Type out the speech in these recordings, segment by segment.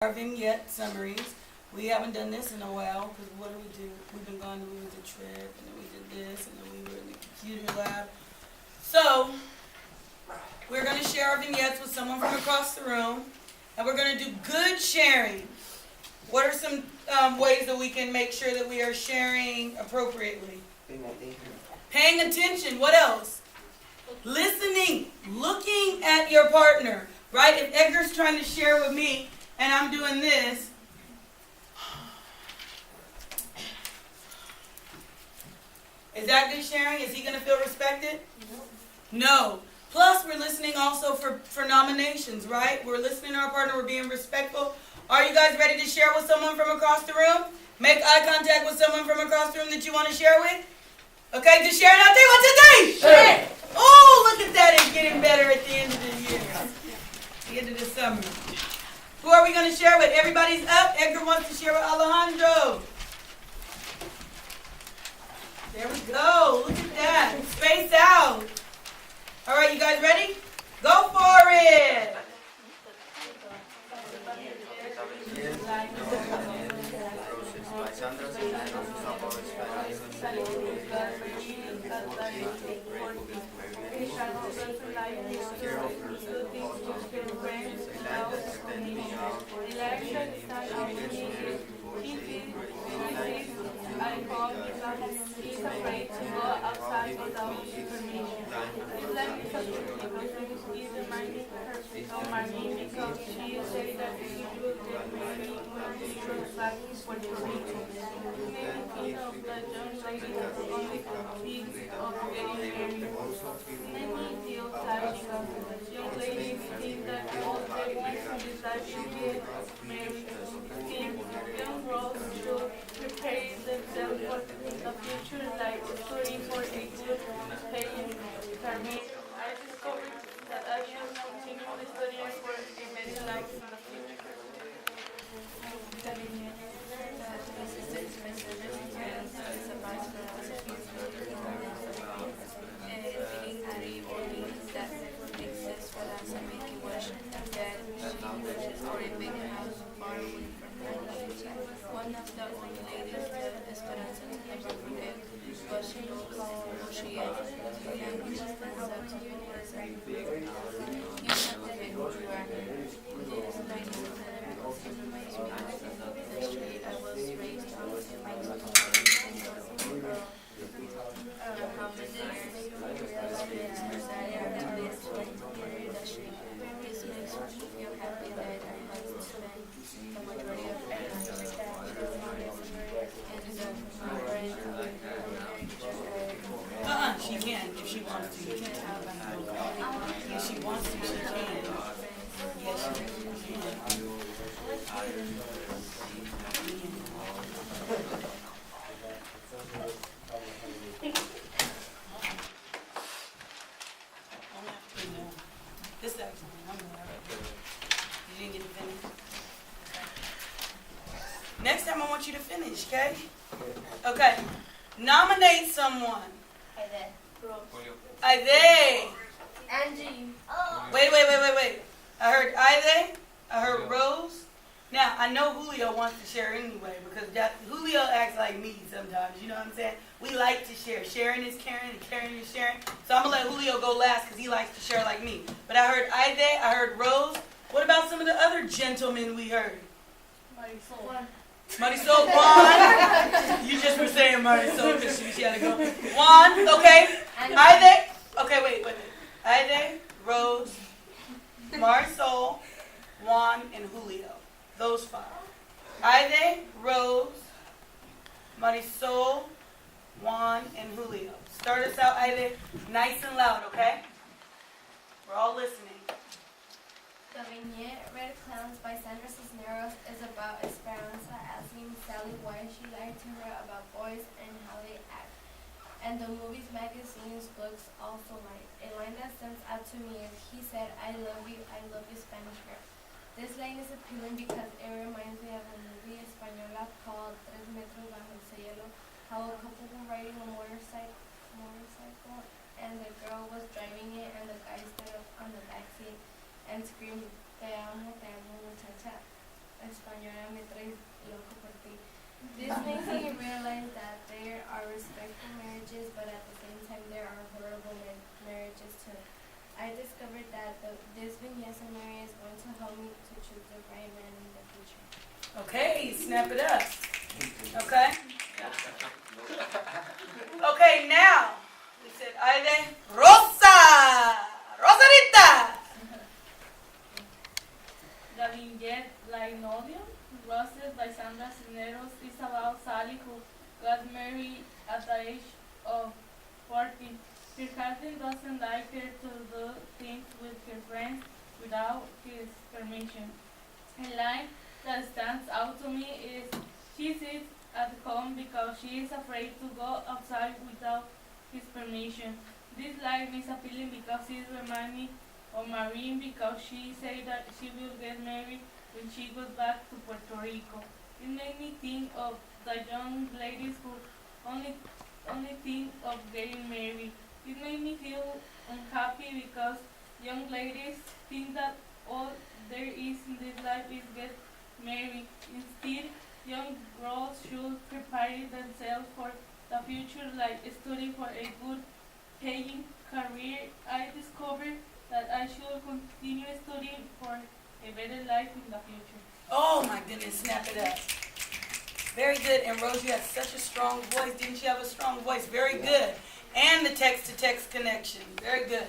Our Vignette Summaries. We haven't done this in a while because what do? We've been gone, we went to trip, and then we did this, and then we were in the computer lab. So, we're going to share our vignettes with someone from across the room, and we're going to do good sharing. What are some ways that we can make sure that we are sharing appropriately? Paying attention. What else? Listening. Looking at your partner. Right? If Edgar's trying to share with me, and I'm doing this, is that good sharing? Is he going to feel respected? No. Plus, we're listening also for nominations, right? We're listening to our partner. We're being respectful. Are you guys ready to share with someone from across the room? Make eye contact with someone from across the room that you want to share with. Okay, just share it out there. What's his name? Sure. Oh, look at that. It's getting better at the end of the year. The end of the summer. Who are we going to share with? Everybody's up. Edgar wants to share with Alejandro. There we go. Look at that. Space out. All right, you guys ready? Go for it. He's afraid to go outside without permission. His life is a because he's reminding her of Marlene because she said that he would get married when he goes back to Puerto Rico. He made me think of the young lady that only thinks of getting married. It made me feel sad because young ladies think that all they want from this life is to get married. Young girls should prepare themselves for the future, like studying for a good paying career. I discovered that I should continue studying for a better life in the future. One of the only ladies that Esperanza never forget, but she knows who she is, and she stands up to you as a you have to make who you are. This lady was never reminds me of the street I was raised on in Mexico, how many years I have to this that she this makes me feel happy that I have to spend the majority of my life with that. She can if she wants to. You can't tell about her. If she wants to, she can. Yes, she can. This is actually, I'm you didn't get to finish. Next time I want you to finish, okay? Okay. Nominate someone. Aide. Angie. Wait. I heard Aide. I heard Rose. Now, I know Julio wants to share anyway because Julio acts like me sometimes. You know what I'm saying? We like to share. Sharing is caring and caring is sharing. So I'm going to let Julio go last because he likes to share like me. But I heard Aide. I heard Rose. What about some of the other gentlemen we heard? Marisol, Juan. You just were saying Marisol because she had to go. Juan, okay. Aide. Okay, wait. Aide, Rose, Marisol, Juan, and Julio. Those five. Aide, Rose, Marisol, Juan, and Julio. Start us out, Aide, nice and loud, okay? We're all listening. The vignette Red Clowns by Sandra Cisneros is about Esperanza asking Sally why she lied to her about boys and how they act. And the movies, magazines, books also lie. A line that stands out to me is, he said, I love you, Spanish girl. This line is appealing because it reminds me of a movie Española called Tres Metros Bajo el Cielo, how a couple were riding a motorcycle and the girl was driving it and the guy stood up on the back seat and screamed, te amo, muchacha. española me trae loco por ti. This makes me realize that there are respectful marriages, but at the same time there are horrible marriages too. I discovered that this Vignette Summary is going to help me to choose the right man in the future. Okay, snap it up. Okay? Okay, now, we said Aide Rosa! Rosarita! The vignette Linoleum Roses by Sandra Cisneros is about Sally who got married at the age of 40. Her husband doesn't like her to do things with her friends without his permission. A line that stands out to me is, she sits at home because she is afraid to go outside without his permission. This line is appealing because it reminds me of Maureen because she said that she will get married when she goes back to Puerto Rico. It made me think of the young ladies who only think of getting married. It made me feel unhappy because young ladies think that all there is in this life is get married. Instead, young girls should prepare themselves for the future, like study for a good paying career. I discovered that I should continue studying for a better life in the future. Oh my goodness, snap it up. Very good. And Rose, you had such a strong voice. Didn't you have a strong voice? Very good. And the text-to-text connection. Very good.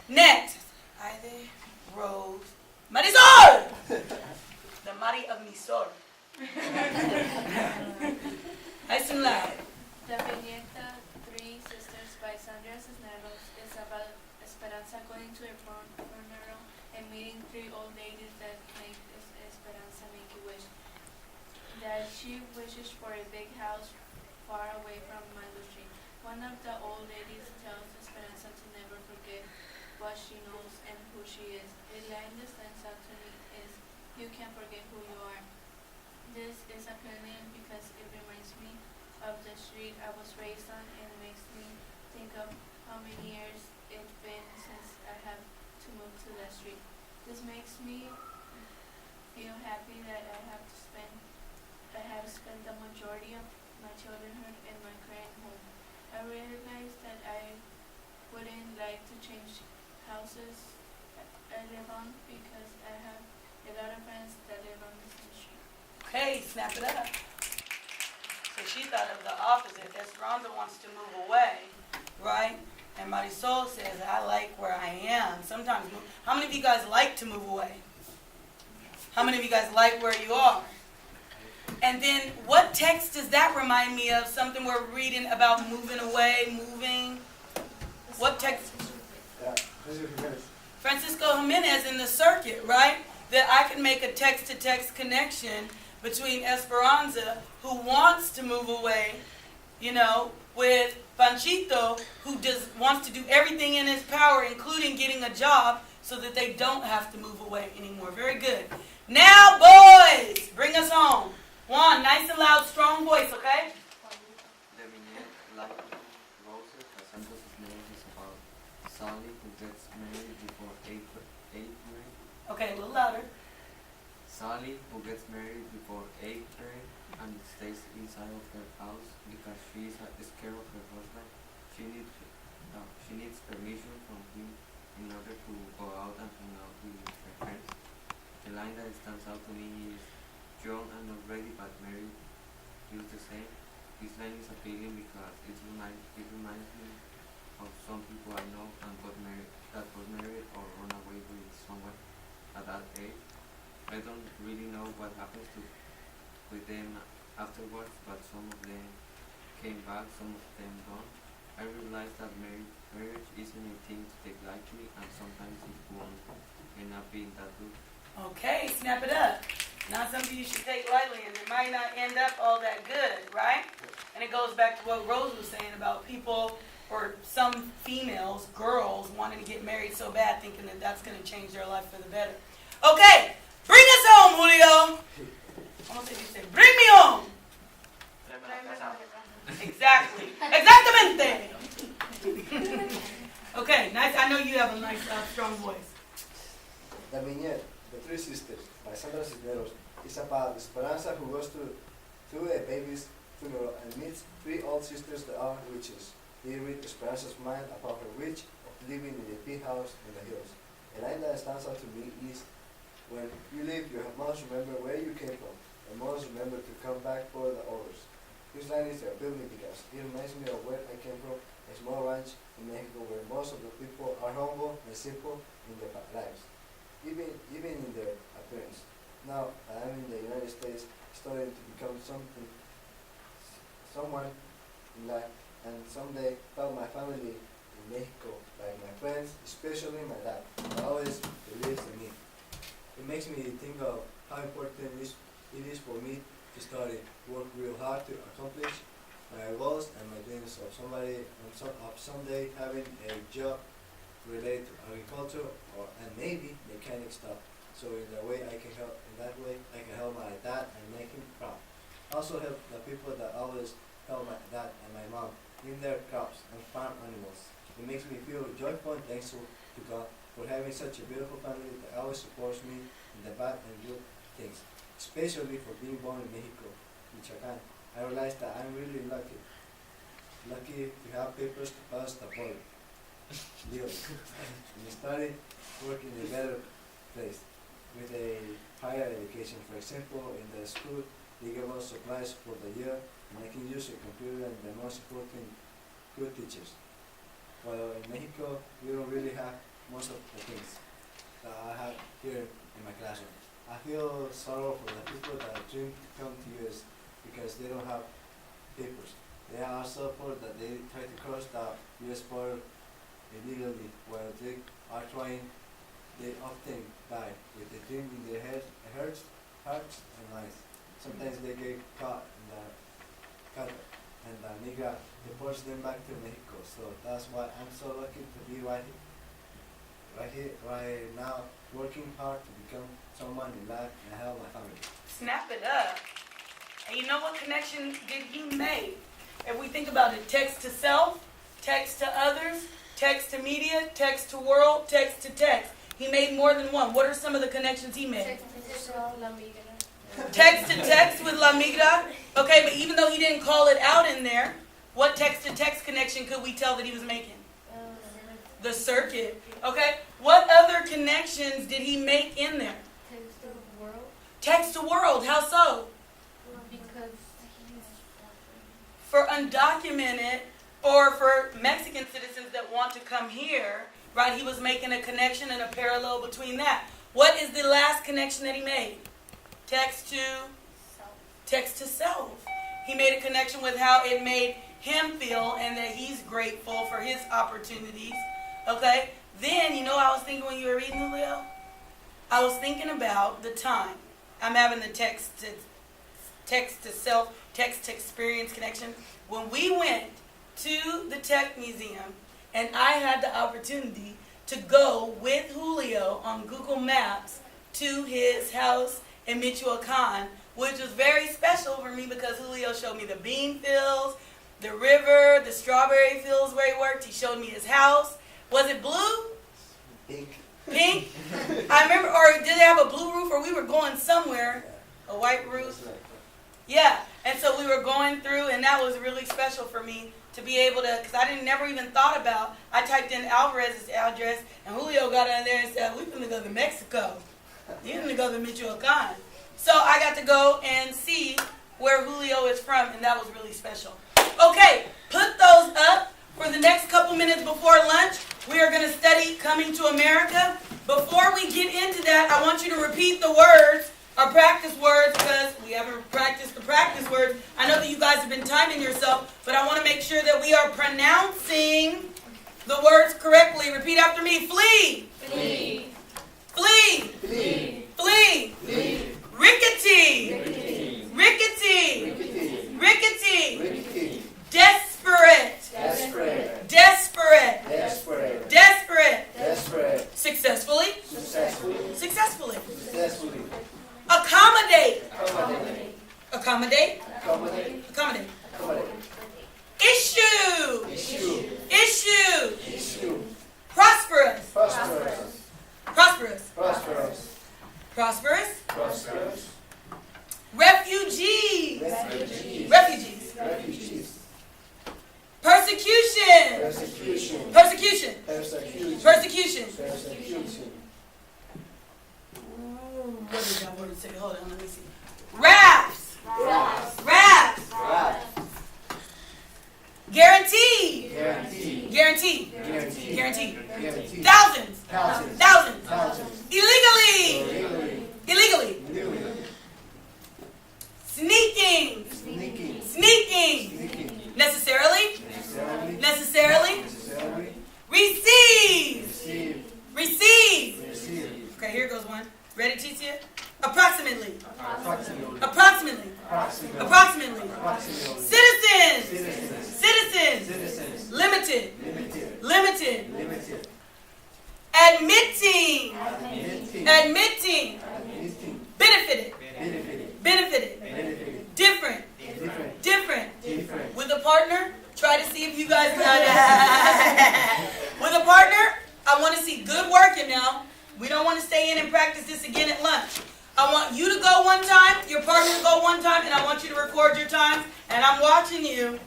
Next, Aide, Rose, Marisol! The Mari of Misol. Nice and loud. The Vignette Three Sisters by Sandra Cisneros is about Esperanza going to a funeral and meeting three old ladies that make Esperanza make a wish. That she wishes for a big house far away from Malushi. One of the old ladies tells Esperanza to never forget what she knows and who she is. A line that stands out to me is, you can't forget who you are. This is appealing because it reminds me of the street I was raised on and makes me think of how many years it's been since I have to move to that street. This makes me feel happy that I have spent the majority of my childhood in my current home. I realized that I wouldn't like to change houses I live on because I have a lot of friends that live on the same street. Okay, snap it up. So she thought of the opposite. Esperanza wants to move away, right? And Marisol says, I like where I am. Sometimes, how many of you guys like to move away? How many of you guys like where you are? And then what text does that remind me of? Something we're reading about moving away, moving. What text? Francisco Jimenez in the circuit, right? That I can make a text-to-text connection between Esperanza, who wants to move away, with Panchito, who wants to do everything in his power, including getting a job, so that they don't have to move away anymore. Very good. Now, boys, bring us home. Juan, nice and loud, strong voice, okay? The vignette Roses by Sandra Cisneros is about Sally who gets married before eighth grade. Okay, a little louder. Sally who gets married before 8th grade and stays inside of her house because she is scared of her husband. She needs permission from him in order to go out and hang out with her friends. The line that stands out to me is, young and not ready but married feels the same. This line is appealing because it reminds me of some people I know and got married or run away with someone at that age. I don't really know what happens with them afterwards, but some of them came back, some of them don't. I realized that marriage isn't a thing to take lightly, and sometimes it won't end up being that good. Okay, snap it up. Not something you should take lightly, and it might not end up all that good, right? And it goes back to what Rose was saying about people, or some females, girls, wanting to get married so bad, thinking that that's going to change their life for the better. Okay, bring us home, Julio. I want to say you say, bring me home. Exactly. Exactamente. Okay, nice. I know you have a nice, strong voice. The Vignette, The Three Sisters by Sandra Cisneros is about Esperanza, who goes to a baby's funeral and meets three old sisters that are witches. They read Esperanza's mind about her wish of living in a big house in the hills. A line that stands out to me is, when you leave, you must remember where you came from, and must remember to come back for the others. This line is appealing because it reminds me of where I came from, a small ranch in Mexico where most of the people are humble and simple in their lives, even in their appearance. Now I am in the United States, studying to become someone in life, and someday tell my family in Mexico, like my friends, especially my dad, who always believes in me. It makes me think of how important it is for me to study, work real hard to accomplish my goals and my dreams of someday having a job related to agriculture and maybe mechanic stuff. So in that way I can help my dad and make him proud. Also help the people that always help my dad and my mom in their crops and farm animals. It makes me feel joyful and thankful to God for having such a beautiful family that always supports me in the bad and good things, especially for being born in Mexico, Michoacan. I realized that I'm really lucky to have papers to pass the border, and study, work in a better place with a higher education. For example, in the school, they give us supplies for the year, and I can use a computer and the most important, good teachers. While in Mexico, we don't really have most of the things that I have here in my classroom. I feel sorrow for the people that dream to come to US because they don't have papers. They are so poor that they try to cross the US border illegally. While they are trying, they often die with a dream in their hearts and minds. Sometimes they get caught and the migra deports them back to Mexico. So that's why I'm so lucky to be right now, working hard to become someone in life and help my family. Snap it up. And you know what connection did he make? If we think about it, text to self, text to others, text to media, text to world, text to text. He made more than one. What are some of the connections he made? Text to text with La Migra. Okay, but even though he didn't call it out in there, what text to text connection could we tell that he was making? The circuit. Okay, what other connections did he make in there? Text to the world. Text to world. How so? Because For undocumented or for Mexican citizens that want to come here, right? He was making a connection and a parallel between that. What is the last connection that he made? Text to self. He made a connection with how it made him feel and that he's grateful for his opportunities. Okay? Then, you know what I was thinking when you were reading, Julio? I was thinking about the time. I'm having the text to self, text to experience connection. When we went to the Tech Museum and I had the opportunity to go with Julio on Google Maps to his house in Michoacan, which was very special for me because Julio showed me the bean fields, the river, the strawberry fields where he worked. He showed me his house. Was it blue? Pink. Pink? I remember, or did it have a blue roof, or we were going somewhere, a white roof? Yeah, and so we were going through, and that was really special for me to be able to, because I never even thought about, I typed in Alvarez's address, and Julio got on there and said, we're going to go to Mexico. You're going to go to Michoacan. So I got to go and see where Julio is from, and that was really special. Okay, put those up for the next couple minutes before lunch. We are going to study Coming to America. Before we get into that, I want you to repeat the words, our practice words, because we haven't practiced the practice words. I know that you guys have been timing yourself, but I want to make sure that we are pronouncing the words correctly. Repeat after me. Flee. Flee. Flee. Flee. Flee. Flee. Rickety. Rickety. Rickety. Rickety. Desperate. Desperate. Desperate. Desperate. Desperate. Desperate. Successfully. Successfully. Successfully. Successfully. Accommodate. Accommodate. Accommodate. Accommodate. Accommodate. Accommodate. Issue. Issue. Issue. Issue. Prosperous. Prosperous. Prosperous. Prosperous. Prosperous. Prosperous. hold on, let me see. Rafts. Rafts. Guaranteed. Guaranteed. Thousands. Illegally. Sneaking. Necessarily. Receive. Okay, here goes one. Ready, Titia? Approximately. Citizens. Limited. Admitting. Benefited. Different. With a partner, try to see if you guys got it. With a partner, I want to see good working now. We don't want to stay in and practice this again at lunch. I want you to go one time, your partner to go one time, and I want you to record your time. And I'm watching you.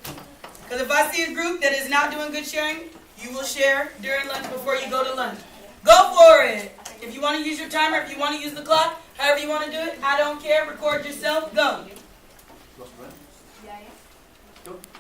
Because if I see a group that is not doing good sharing, you will share during lunch before you go to lunch. Go for it. If you want to use your timer, if you want to use the clock, however you want to do it, I don't care. Record yourself. Go.